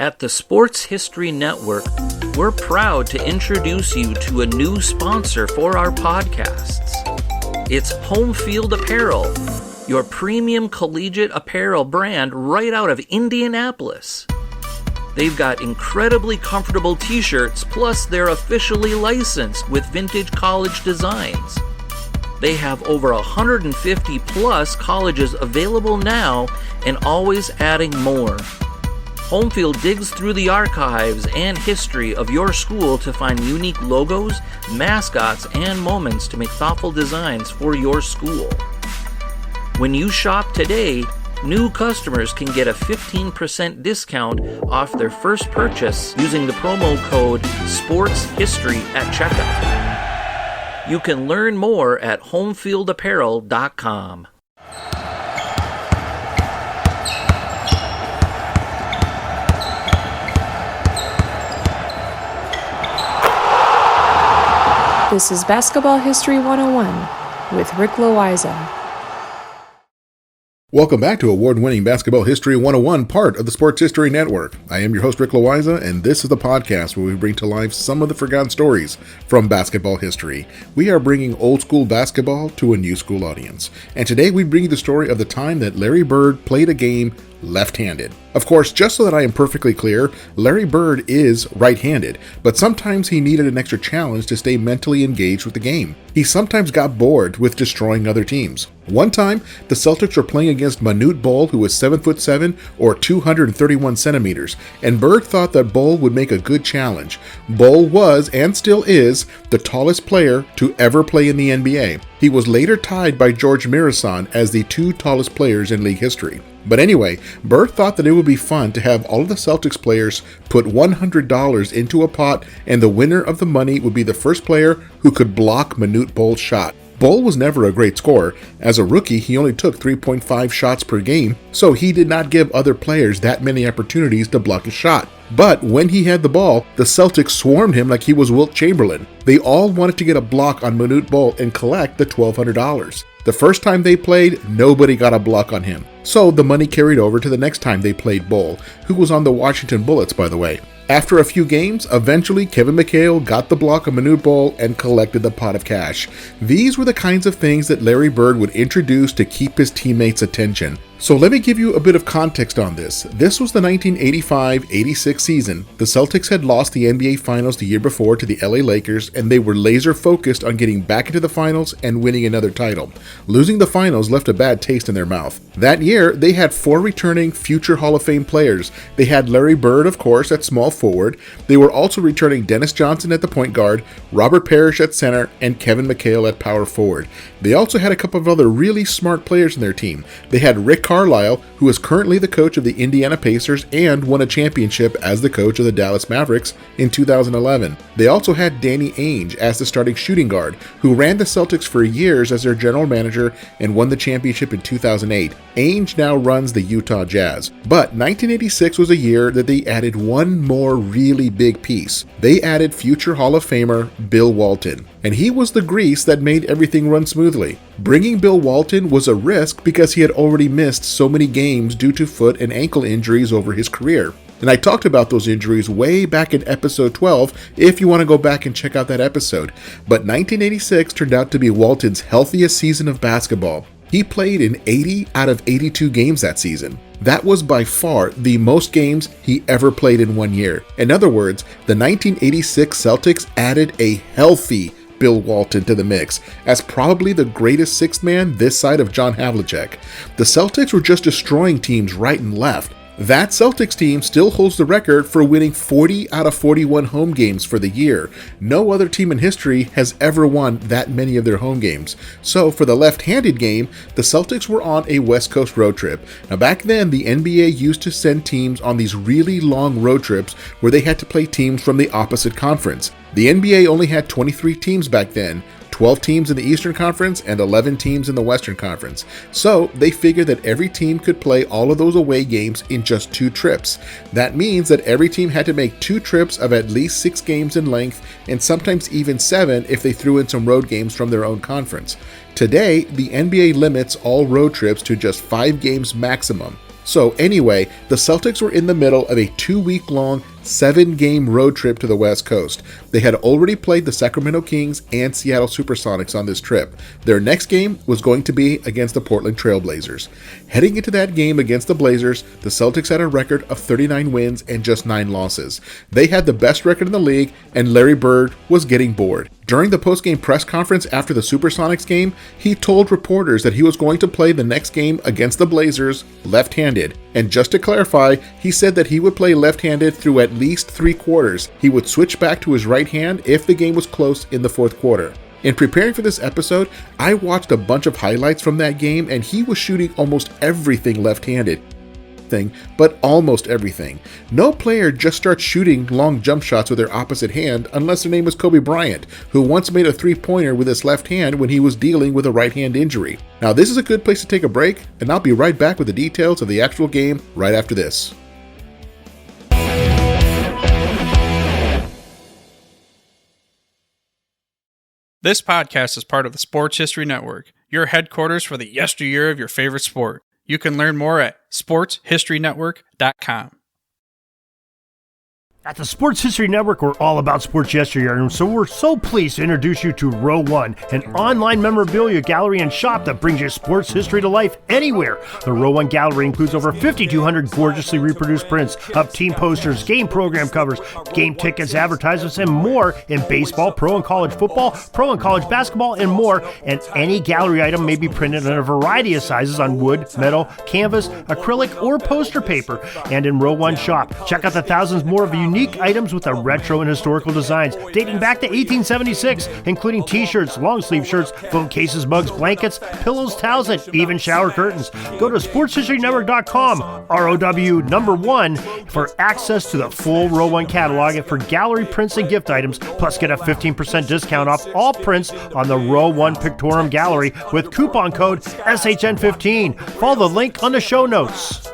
At the Sports History Network, we're proud to introduce you to a new sponsor for our podcasts. It's Home Field Apparel, your premium collegiate apparel brand right out of Indianapolis. They've got incredibly comfortable t-shirts, plus they're officially licensed with vintage college designs. They have over 150 plus colleges available now and always adding more. Homefield digs through the archives and history of your school to find unique logos, mascots, and moments to make thoughtful designs for your school. When you shop today, new customers can get a 15% discount off their first purchase using the promo code SPORTSHISTORY at checkout. You can learn more at homefieldapparel.com. This is Basketball History 101 with Rick Loayza. Welcome back to award-winning Basketball History 101, part of the Sports History Network. I am your host, Rick Loayza, and this is the podcast where we bring to life some of the forgotten stories from basketball history. We are bringing old-school basketball to a new-school audience. And today we bring you the story of the time that Larry Bird played a game left-handed. Of course, just so that I am perfectly clear, Larry Bird is right-handed, but sometimes he needed an extra challenge to stay mentally engaged with the game. He sometimes got bored with destroying other teams. One time, the Celtics were playing against Manute Bol, who was 7'7" or 231 centimeters, and Bird thought that Bol would make a good challenge. Bol was, and still is, the tallest player to ever play in the NBA. He was later tied by George Mirasan as the two tallest players in league history. But anyway, Bird thought that it would be fun to have all of the Celtics players put $100 into a pot, and the winner of the money would be the first player who could block Manute Bol's shot. Bol was never a great scorer. As a rookie, he only took 3.5 shots per game, so he did not give other players that many opportunities to block his shot. But when he had the ball, the Celtics swarmed him like he was Wilt Chamberlain. They all wanted to get a block on Manute Bol and collect the $1,200. The first time they played, nobody got a block on him. So the money carried over to the next time they played Bol, who was on the Washington Bullets, by the way. After a few games, eventually Kevin McHale got the block of Manute Bol and collected the pot of cash. These were the kinds of things that Larry Bird would introduce to keep his teammates' attention. So let me give you a bit of context on this. This was the 1985-86 season. The Celtics had lost the NBA Finals the year before to the LA Lakers, and they were laser focused on getting back into the finals and winning another title. Losing the finals left a bad taste in their mouth. That year, they had 4 returning future Hall of Fame players. They had Larry Bird, of course, at small forward. They were also returning Dennis Johnson at the point guard, Robert Parrish at center, and Kevin McHale at power forward. They also had a couple of other really smart players in their team. They had Rick Carlisle, who is currently the coach of the Indiana Pacers and won a championship as the coach of the Dallas Mavericks in 2011. They also had Danny Ainge as the starting shooting guard, who ran the Celtics for years as their general manager and won the championship in 2008. Ainge now runs the Utah Jazz. But 1986 was a year that they added one more really big piece. They added future Hall of Famer Bill Walton, and he was the grease that made everything run smoothly. Bringing Bill Walton was a risk because he had already missed so many games due to foot and ankle injuries over his career. And I talked about those injuries way back in episode 12 if you want to go back and check out that episode. But 1986 turned out to be Walton's healthiest season of basketball. He played in 80 out of 82 games that season. That was by far the most games he ever played in one year. In other words, the 1986 Celtics added a healthy Bill Walton to the mix as probably the greatest sixth man this side of John Havlicek. The Celtics were just destroying teams right and left. That Celtics team still holds the record for winning 40 out of 41 home games for the year. No other team in history has ever won that many of their home games. So for the left-handed game, the Celtics were on a West Coast road trip. Now back then, the NBA used to send teams on these really long road trips where they had to play teams from the opposite conference. The NBA only had 23 teams back then, 12 teams in the Eastern Conference and 11 teams in the Western Conference. So they figured that every team could play all of those away games in just 2 trips. That means that every team had to make 2 trips of at least 6 games in length, and sometimes even 7 if they threw in some road games from their own conference. Today, the NBA limits all road trips to just 5 games maximum. So anyway, the Celtics were in the middle of a 2-week-long 7-game road trip to the West Coast. They had already played the Sacramento Kings and Seattle Supersonics on this trip. Their next game was going to be against the Portland Trailblazers. Heading into that game against the Blazers, the Celtics had a record of 39 wins and just 9 losses. They had the best record in the league, and Larry Bird was getting bored. During the post-game press conference after the Supersonics game, he told reporters that he was going to play the next game against the Blazers left-handed. And just to clarify, he said that he would play left-handed through at least 3 quarters. He would switch back to his right hand if the game was close in the 4th quarter. In preparing for this episode, I watched a bunch of highlights from that game, and he was shooting almost everything left-handed. But almost everything. No player just starts shooting long jump shots with their opposite hand unless their name is Kobe Bryant, who once made a 3-pointer with his left hand when he was dealing with a right hand injury. Now this is a good place to take a break, and I'll be right back with the details of the actual game right after this. This podcast is part of the Sports History Network, your headquarters for the yesteryear of your favorite sport. You can learn more at sportshistorynetwork.com. At the Sports History Network, we're all about sports yesteryear, and so we're so pleased to introduce you to Row One, an online memorabilia gallery and shop that brings your sports history to life anywhere. The Row One gallery includes over 5,200 gorgeously reproduced prints of team posters, game program covers, game tickets, advertisements, and more in baseball, pro and college football, pro and college basketball, and more. And any gallery item may be printed in a variety of sizes on wood, metal, canvas, acrylic, or poster paper. And in Row One shop, check out the thousands more of unique items with the retro and historical designs dating back to 1876, including t-shirts, long sleeve shirts, phone cases, mugs, blankets, pillows, towels, and even shower curtains. Go to sportshistorynetwork.com, ROW1, for access to the full Row One catalog and for gallery prints and gift items, plus get a 15% discount off all prints on the Row One Pictorum Gallery with coupon code SHN15. Follow the link on the show notes.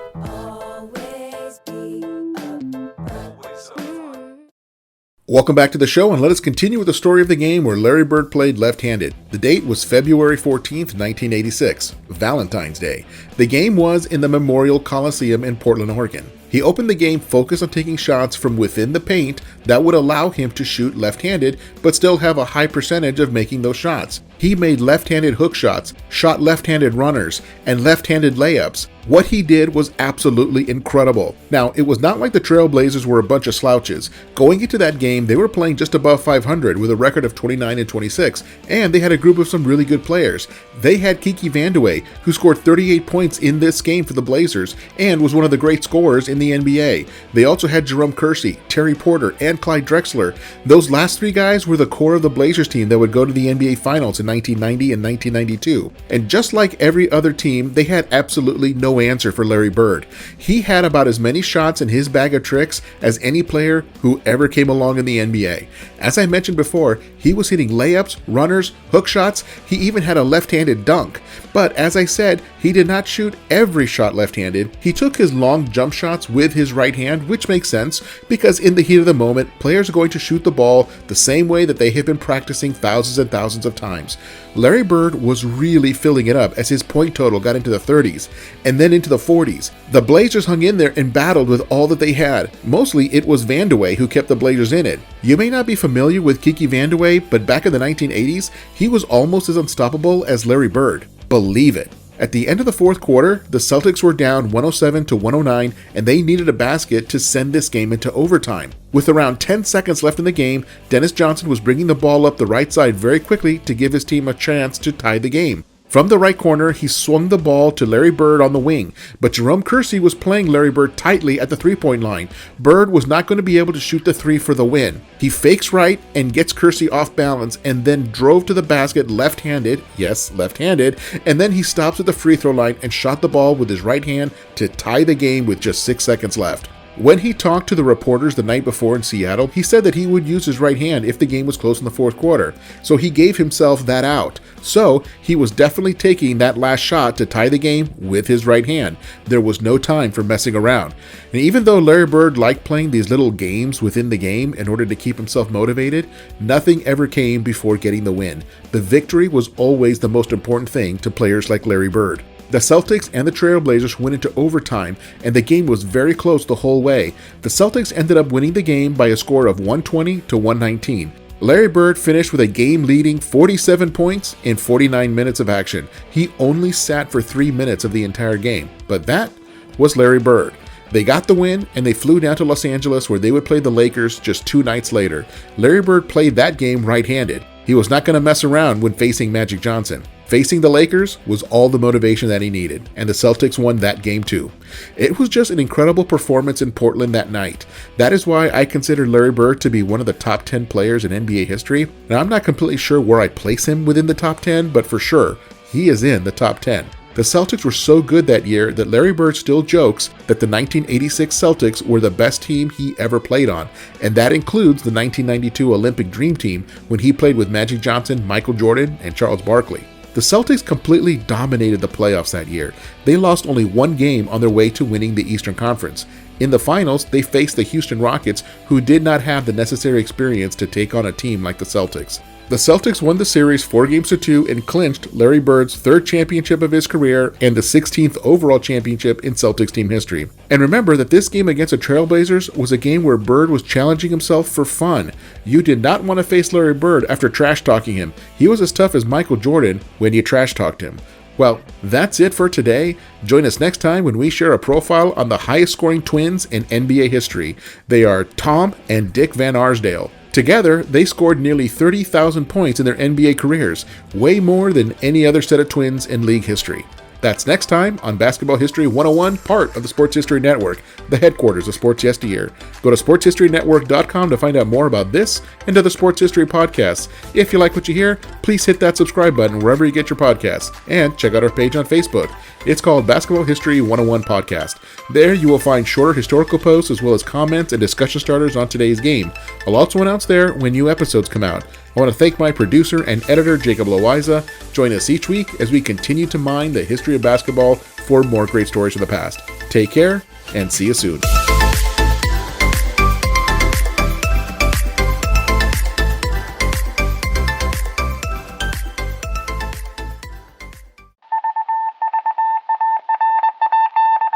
Welcome back to the show, and let us continue with the story of the game where Larry Bird played left-handed. The date was February 14th, 1986, Valentine's Day. The game was in the Memorial Coliseum in Portland, Oregon. He opened the game focused on taking shots from within the paint that would allow him to shoot left-handed, but still have a high percentage of making those shots. He made left-handed hook shots, shot left-handed runners, and left-handed layups. What he did was absolutely incredible. Now, it was not like the Trailblazers were a bunch of slouches. Going into that game, they were playing just above 500 with a record of 29-26, and they had a group of some really good players. They had Kiki Vandeweghe, who scored 38 points in this game for the Blazers and was one of the great scorers in the NBA. They also had Jerome Kersey, Terry Porter, and Clyde Drexler. Those last 3 guys were the core of the Blazers team that would go to the NBA Finals in 1990 and 1992. And just like every other team, they had absolutely no answer for Larry Bird. He had about as many shots in his bag of tricks as any player who ever came along in the NBA. As I mentioned before, he was hitting layups, runners, hook shots. He even had a left-handed dunk. But as I said, he did not shoot every shot left-handed. He took his long jump shots with his right hand, which makes sense because in the heat of the moment, players are going to shoot the ball the same way that they have been practicing thousands and thousands of times. Larry Bird was really filling it up as his point total got into the 30s and then into the 40s. The Blazers hung in there and battled with all that they had. Mostly it was Vandeweghe who kept the Blazers in it. You may not be familiar with Kiki Vandeweghe, but back in the 1980s, he was almost as unstoppable as Larry Bird. Believe it. At the end of the 4th quarter, the Celtics were down 107-109, and they needed a basket to send this game into overtime. With around 10 seconds left in the game, Dennis Johnson was bringing the ball up the right side very quickly to give his team a chance to tie the game. From the right corner, he swung the ball to Larry Bird on the wing, but Jerome Kersey was playing Larry Bird tightly at the three-point line. Bird was not going to be able to shoot the 3 for the win. He fakes right and gets Kersey off balance and then drove to the basket left-handed, yes, left-handed, and then he stops at the free throw line and shot the ball with his right hand to tie the game with just 6 seconds left. When he talked to the reporters the night before in Seattle, he said that he would use his right hand if the game was close in the 4th quarter, so he gave himself that out. So he was definitely taking that last shot to tie the game with his right hand. There was no time for messing around. And even though Larry Bird liked playing these little games within the game in order to keep himself motivated, nothing ever came before getting the win. The victory was always the most important thing to players like Larry Bird. The Celtics and the Trailblazers went into overtime, and the game was very close the whole way. The Celtics ended up winning the game by a score of 120 to 119. Larry Bird finished with a game-leading 47 points in 49 minutes of action. He only sat for 3 minutes of the entire game, but that was Larry Bird. They got the win, and they flew down to Los Angeles where they would play the Lakers just 2 nights later. Larry Bird played that game right-handed. He was not going to mess around when facing Magic Johnson. Facing the Lakers was all the motivation that he needed, and the Celtics won that game too. It was just an incredible performance in Portland that night. That is why I consider Larry Bird to be one of the top 10 players in NBA history. Now, I'm not completely sure where I'd place him within the top 10, but for sure, he is in the top 10. The Celtics were so good that year that Larry Bird still jokes that the 1986 Celtics were the best team he ever played on, and that includes the 1992 Olympic Dream Team when he played with Magic Johnson, Michael Jordan, and Charles Barkley. The Celtics completely dominated the playoffs that year. They lost only 1 game on their way to winning the Eastern Conference. In the finals, they faced the Houston Rockets, who did not have the necessary experience to take on a team like the Celtics. The Celtics won the series 4-2 and clinched Larry Bird's 3rd championship of his career and the 16th overall championship in Celtics team history. And remember that this game against the Trailblazers was a game where Bird was challenging himself for fun. You did not want to face Larry Bird after trash-talking him. He was as tough as Michael Jordan when you trash-talked him. Well, that's it for today. Join us next time when we share a profile on the highest-scoring twins in NBA history. They are Tom and Dick Van Arsdale. Together, they scored nearly 30,000 points in their NBA careers, way more than any other set of twins in league history. That's next time on Basketball History 101, part of the Sports History Network, the headquarters of Sports Yesteryear. Go to sportshistorynetwork.com to find out more about this and other sports history podcasts. If you like what you hear, please hit that subscribe button wherever you get your podcasts, and check out our page on Facebook. It's called Basketball History 101 Podcast. There you will find shorter historical posts as well as comments and discussion starters on today's game. I'll also announce there when new episodes come out. I want to thank my producer and editor, Jacob Loayza. Join us each week as we continue to mine the history of basketball for more great stories from the past. Take care, and see you soon.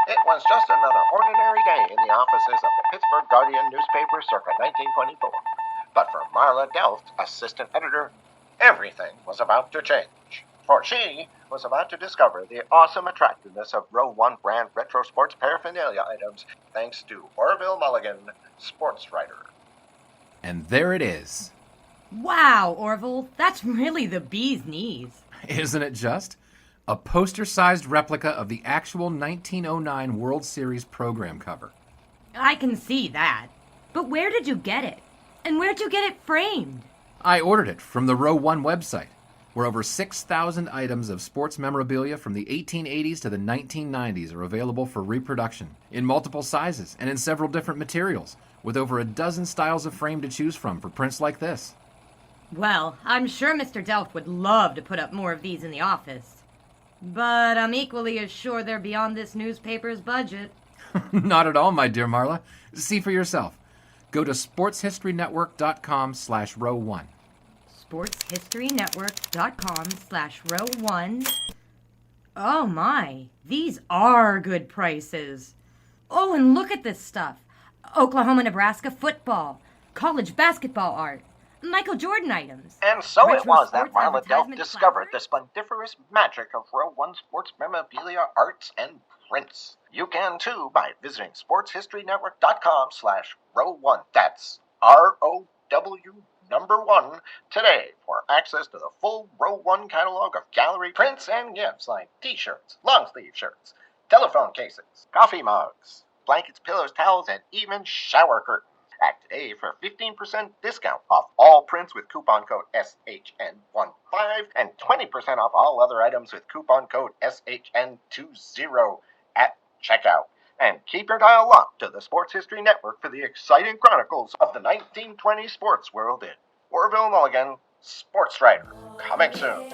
It was just another ordinary day in the offices of the Pittsburgh Guardian newspaper circa 1924. But for Marla Delft, assistant editor, everything was about to change. For she was about to discover the awesome attractiveness of Row 1 brand retro sports paraphernalia items thanks to Orville Mulligan, sports writer. And there it is. Wow, Orville, that's really the bee's knees. Isn't it just? A poster-sized replica of the actual 1909 World Series program cover. I can see that. But where did you get it? And where'd you get it framed? I ordered it from the Row 1 website, where over 6,000 items of sports memorabilia from the 1880s to the 1990s are available for reproduction, in multiple sizes and in several different materials, with over a dozen styles of frame to choose from for prints like this. Well, I'm sure Mr. Delft would love to put up more of these in the office. But I'm equally as sure they're beyond this newspaper's budget. Not at all, my dear Marla. See for yourself. Go to sportshistorynetwork.com/row1. sportshistorynetwork.com/row1. Oh my, these are good prices. Oh, and look at this stuff. Oklahoma-Nebraska football, college basketball art, Michael Jordan items. And so retro it was that sports Marla Delft advertisement discovered the placards. splendiferous magic of Row 1 sports memorabilia, arts, and prints. You can too by visiting sportshistorynetwork.com/row1. That's ROW1 today for access to the full Row 1 catalog of gallery prints and gifts like t-shirts, long-sleeve shirts, telephone cases, coffee mugs, blankets, pillows, towels, and even shower curtains. Act today for 15% discount off all prints with coupon code SHN15 and 20% off all other items with coupon code SHN20 at checkout. And keep your dial locked to the Sports History Network for the exciting chronicles of the 1920 sports world in Orville Mulligan, sports writer. Coming soon.